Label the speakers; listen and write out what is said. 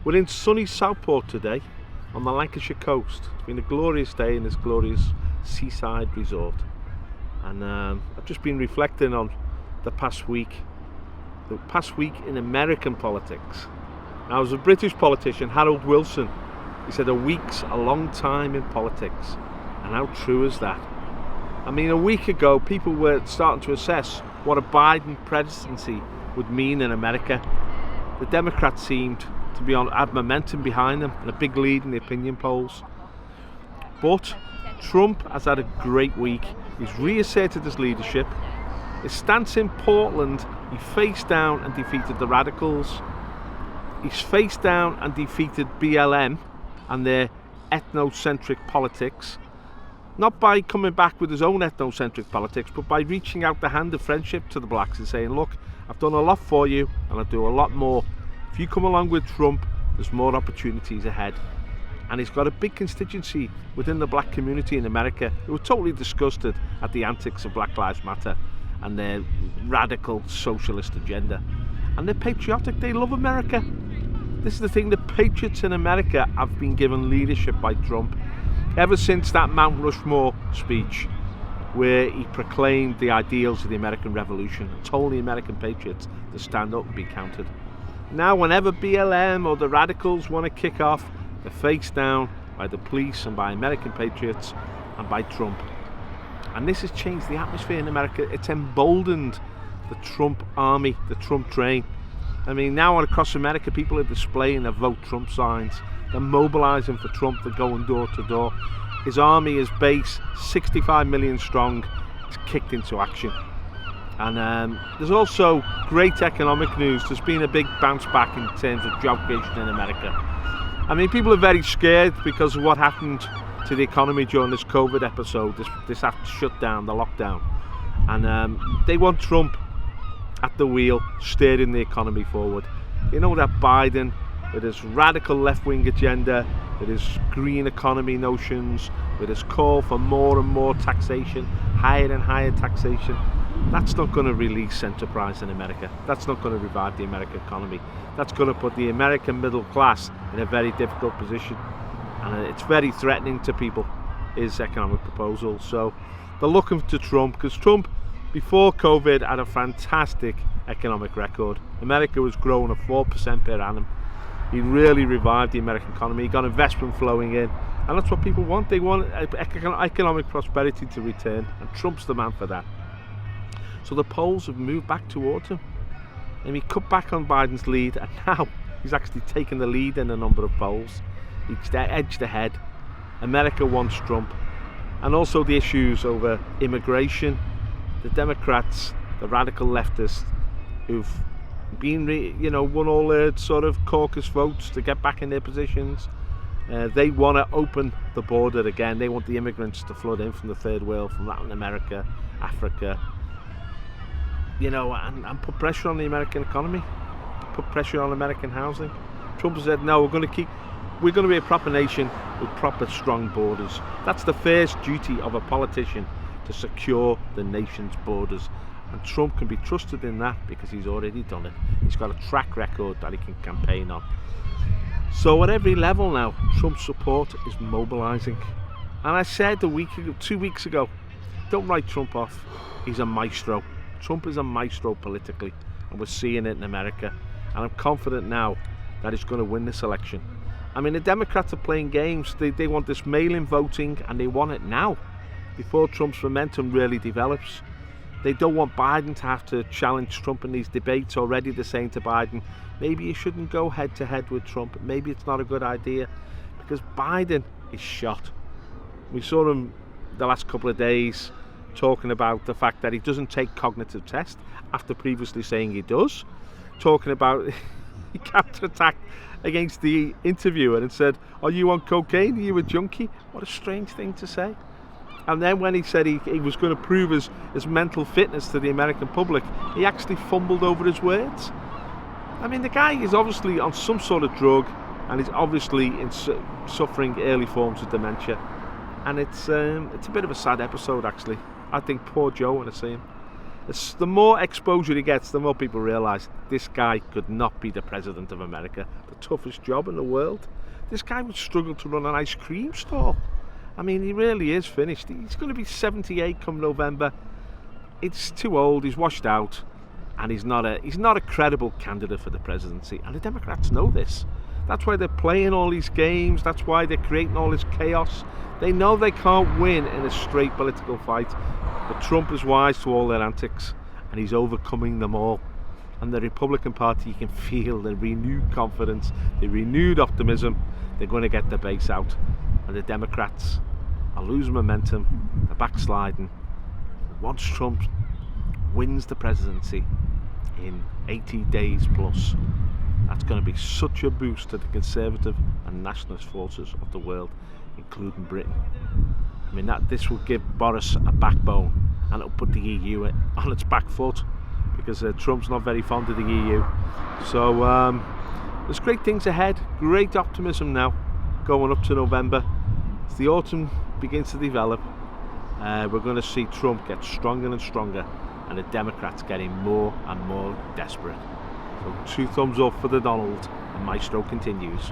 Speaker 1: We're in sunny Southport today on the Lancashire coast. It's been a glorious day in this glorious seaside resort, and I've just been reflecting on the past week in American politics. Now, as a British politician, Harold Wilson, he said a week's a long time in politics, and how true is that? I mean, a week ago people were starting to assess what a Biden presidency would mean in America. The Democrats seemed to had momentum behind them and a big lead in the opinion polls. But Trump has had a great week. He's reasserted his leadership. His stance in Portland, he faced down and defeated the radicals. He's faced down and defeated BLM and their ethnocentric politics. Not by coming back with his own ethnocentric politics, but by reaching out the hand of friendship to the blacks and saying, look, I've done a lot for you and I'll do a lot more. If you come along with Trump, there's more opportunities ahead. And he's got a big constituency within the black community in America who are totally disgusted at the antics of Black Lives Matter and their radical socialist agenda. And they're patriotic, they love America. This is the thing, the patriots in America have been given leadership by Trump ever since that Mount Rushmore speech where he proclaimed the ideals of the American Revolution and told the American patriots to stand up and be counted. Now, whenever BLM or the radicals want to kick off, they're faced down by the police and by American patriots and by Trump. And this has changed the atmosphere in America. It's emboldened the Trump army, the Trump train. I mean, now across America, people are displaying their Vote Trump signs. They're mobilizing for Trump. They're going door to door. His army, his base, 65 million strong, is kicked into action. And there's also great economic news. There's been a big bounce back in terms of job creation in America. I mean, people are very scared because of what happened to the economy during this COVID episode, this shutdown, the lockdown. And they want Trump at the wheel, steering the economy forward. You know that Biden, with his radical left-wing agenda, with his green economy notions, with his call for more and more taxation, higher and higher taxation, that's not going to release enterprise in America. That's not going to revive the American economy. That's going to put the American middle class in a very difficult position. And it's very threatening to people, his economic proposal. So they're looking to Trump, because Trump, before COVID, had a fantastic economic record. America was growing at 4% per annum. He really revived the American economy. He got investment flowing in. And that's what people want. They want economic prosperity to return. And Trump's the man for that. So the polls have moved back towards him. And he cut back on Biden's lead, and now he's actually taken the lead in a number of polls. He's edged ahead. America wants Trump. And also the issues over immigration. The Democrats, the radical leftists, who've been, won all their sort of caucus votes to get back in their positions. They want to open the border again. They want the immigrants to flood in from the third world, from Latin America, Africa. And put pressure on the American economy, put pressure on American housing. Trump said, no, we're going to be a proper nation with proper strong borders. That's the first duty of a politician, to secure the nation's borders. And Trump can be trusted in that because he's already done it. He's got a track record that he can campaign on. So at every level now, Trump's support is mobilizing. And I said 2 weeks ago, don't write Trump off. He's a maestro. Trump is a maestro politically, and we're seeing it in America. And I'm confident now that he's going to win this election. I mean, the Democrats are playing games. They want this mail-in voting, and they want it now, before Trump's momentum really develops. They don't want Biden to have to challenge Trump in these debates. Already they're saying to Biden, maybe you shouldn't go head-to-head with Trump. Maybe it's not a good idea, because Biden is shot. We saw him the last couple of days talking about the fact that he doesn't take cognitive tests after previously saying he does. Talking about he counter-attacked against the interviewer and said, are you on cocaine? Are you a junkie? What a strange thing to say. And then when he said he was going to prove his mental fitness to the American public, he actually fumbled over his words. I mean, the guy is obviously on some sort of drug, and he's obviously suffering early forms of dementia. And it's a bit of a sad episode, actually. I think poor Joe when I see him. The more exposure he gets, the more people realise this guy could not be the president of America. The toughest job in the world. This guy would struggle to run an ice cream stall. I mean, he really is finished. He's going to be 78 come November. It's too old. He's washed out, and he's not a credible candidate for the presidency. And the Democrats know this. That's why they're playing all these games. That's why they're creating all this chaos. They know they can't win in a straight political fight. But Trump is wise to all their antics, and he's overcoming them all. And the Republican Party, you can feel the renewed confidence, the renewed optimism. They're going to get the base out. And the Democrats are losing momentum, they're backsliding. Once Trump wins the presidency in 80 days plus, that's going to be such a boost to the conservative and nationalist forces of the world, including Britain. I mean, this will give Boris a backbone, and it'll put the EU on its back foot, because Trump's not very fond of the EU. So there's great things ahead, great optimism now going up to November. As the autumn begins to develop, we're going to see Trump get stronger and stronger, and the Democrats getting more and more desperate. So 2 thumbs up for the Donald, and Maestro continues.